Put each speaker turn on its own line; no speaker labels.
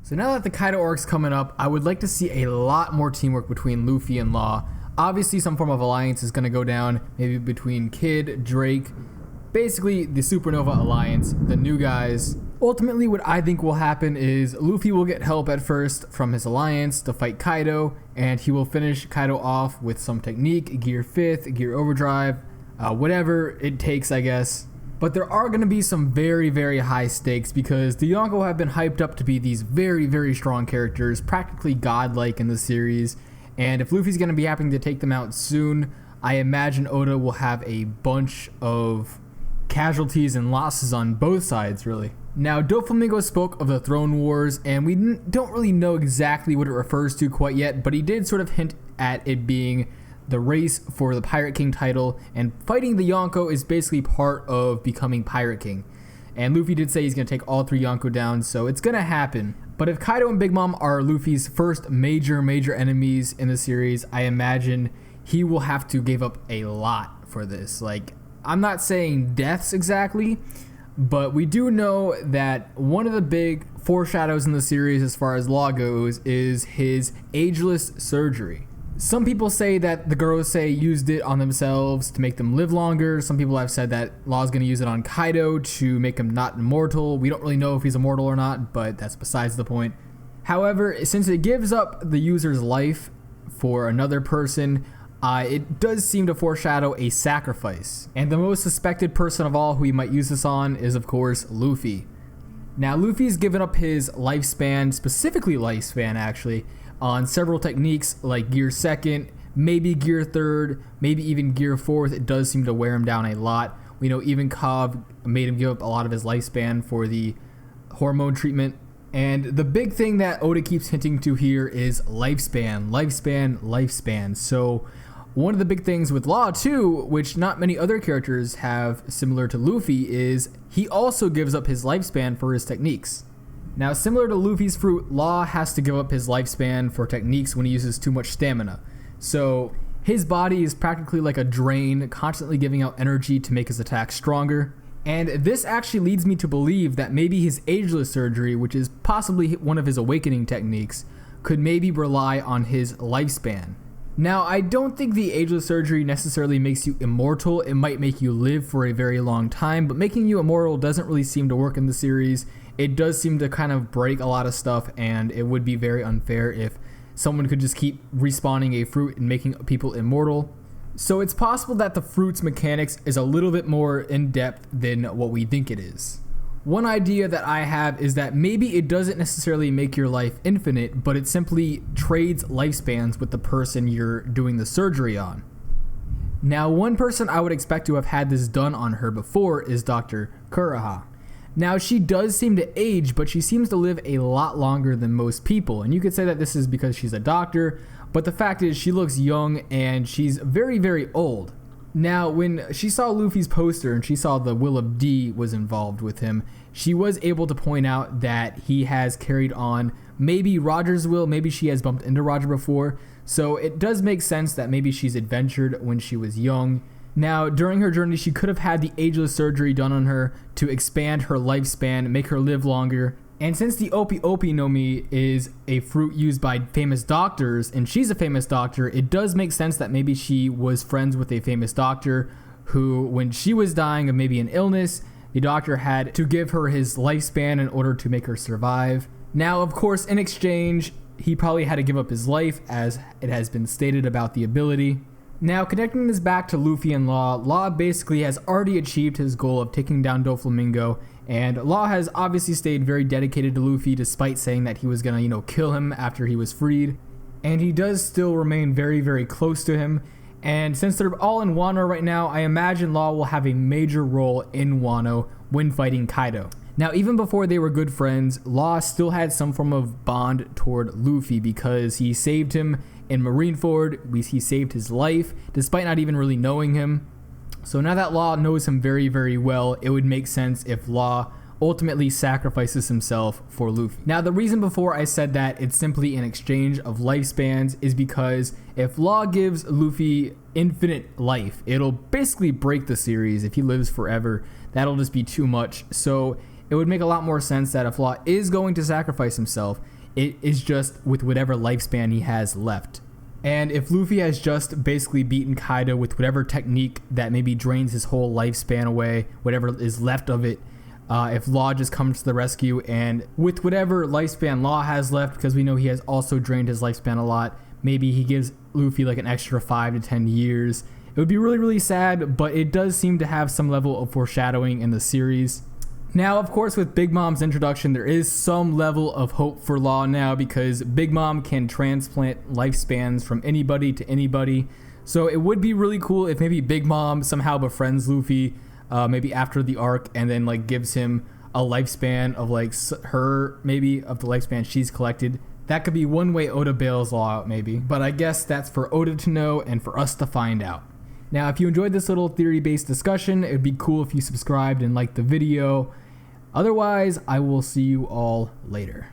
So now that the Kaido arc's coming up, I would like to see a lot more teamwork between Luffy and Law. Obviously some form of alliance is going to go down, maybe between Kid, Drake, basically the Supernova Alliance, the new guys. Ultimately what I think will happen is Luffy will get help at first from his alliance to fight Kaido, and he will finish Kaido off with some technique, Gear 5th, Gear Overdrive, whatever it takes, I guess. But there are going to be some very, very high stakes because the Yonko have been hyped up to be these very, very strong characters, practically godlike in the series. And if Luffy's going to be having to take them out soon, I imagine Oda will have a bunch of casualties and losses on both sides, really. Now, Doflamingo spoke of the Throne Wars, and we don't really know exactly what it refers to quite yet, but he did sort of hint at it being the race for the Pirate King title, and fighting the Yonko is basically part of becoming Pirate King. And Luffy did say he's going to take all 3 Yonko down, so it's going to happen. But if Kaido and Big Mom are Luffy's first major enemies in the series, I imagine he will have to give up a lot for this. Like, I'm not saying deaths exactly, but we do know that one of the big foreshadows in the series as far as Law goes is his ageless surgery. Some people say that the Gorosei used it on themselves to make them live longer. Some people have said that Law's going to use it on Kaido to make him not immortal. We don't really know if he's immortal or not, but that's besides the point. However, since it gives up the user's life for another person, it does seem to foreshadow a sacrifice. And the most suspected person of all who he might use this on is, of course, Luffy. Now, Luffy's given up his lifespan, specifically lifespan actually, on several techniques like Gear 2nd, maybe Gear 3rd, maybe even Gear 4th. It does seem to wear him down a lot. We know even Cobb made him give up a lot of his lifespan for the hormone treatment. And the big thing that Oda keeps hinting to here is lifespan. So one of the big things with Law too, which not many other characters have similar to Luffy, is he also gives up his lifespan for his techniques. Now, similar to Luffy's fruit, Law has to give up his lifespan for techniques when he uses too much stamina. So his body is practically like a drain, constantly giving out energy to make his attacks stronger. And this actually leads me to believe that maybe his ageless surgery, which is possibly one of his awakening techniques, could maybe rely on his lifespan. Now, I don't think the ageless surgery necessarily makes you immortal. It might make you live for a very long time, but making you immortal doesn't really seem to work in the series. It does seem to kind of break a lot of stuff, and it would be very unfair if someone could just keep respawning a fruit and making people immortal. So it's possible that the fruit's mechanics is a little bit more in-depth than what we think it is. One idea that I have is that maybe it doesn't necessarily make your life infinite, but it simply trades lifespans with the person you're doing the surgery on. Now, one person I would expect to have had this done on her before is Dr. Kuroha. Now, she does seem to age, but she seems to live a lot longer than most people. And you could say that this is because she's a doctor, but the fact is she looks young and she's very, very old. Now, when she saw Luffy's poster and she saw the Will of D was involved with him, she was able to point out that he has carried on maybe Roger's will, maybe she has bumped into Roger before. So it does make sense that maybe she's adventured when she was young. Now, during her journey, she could have had the ageless surgery done on her to expand her lifespan, make her live longer. And since the Opi Opi no Mi is a fruit used by famous doctors, and she's a famous doctor, it does make sense that maybe she was friends with a famous doctor who, when she was dying of maybe an illness, the doctor had to give her his lifespan in order to make her survive. Now, of course, in exchange, he probably had to give up his life, as it has been stated about the ability. Now, connecting this back to Luffy and Law, Law basically has already achieved his goal of taking down Doflamingo, and Law has obviously stayed very dedicated to Luffy despite saying that he was gonna, kill him after he was freed. And he does still remain very, very close to him. And since they're all in Wano right now, I imagine Law will have a major role in Wano when fighting Kaido. Now, even before they were good friends, Law still had some form of bond toward Luffy because he saved him in Marineford. He saved his life despite not even really knowing him. So now that Law knows him very, very well, it would make sense if Law ultimately sacrifices himself for Luffy. Now, the reason before I said that it's simply an exchange of lifespans is because if Law gives Luffy infinite life, it'll basically break the series. If he lives forever, that'll just be too much. So it would make a lot more sense that if Law is going to sacrifice himself, It is just with whatever lifespan he has left. And if Luffy has just basically beaten Kaido with whatever technique that maybe drains his whole lifespan away, whatever is left of it, if Law just comes to the rescue and with whatever lifespan Law has left, because we know he has also drained his lifespan a lot, maybe he gives Luffy like an extra 5 to 10 years. It would be really, really sad, but it does seem to have some level of foreshadowing in the series. Now, of course, with Big Mom's introduction, there is some level of hope for Law now because Big Mom can transplant lifespans from anybody to anybody. So it would be really cool if maybe Big Mom somehow befriends Luffy, maybe after the arc, and then like gives him a lifespan of like her, maybe of the lifespan she's collected. That could be one way Oda bails Law out, maybe. But I guess that's for Oda to know and for us to find out. Now, if you enjoyed this little theory-based discussion, it would be cool if you subscribed and liked the video. Otherwise, I will see you all later.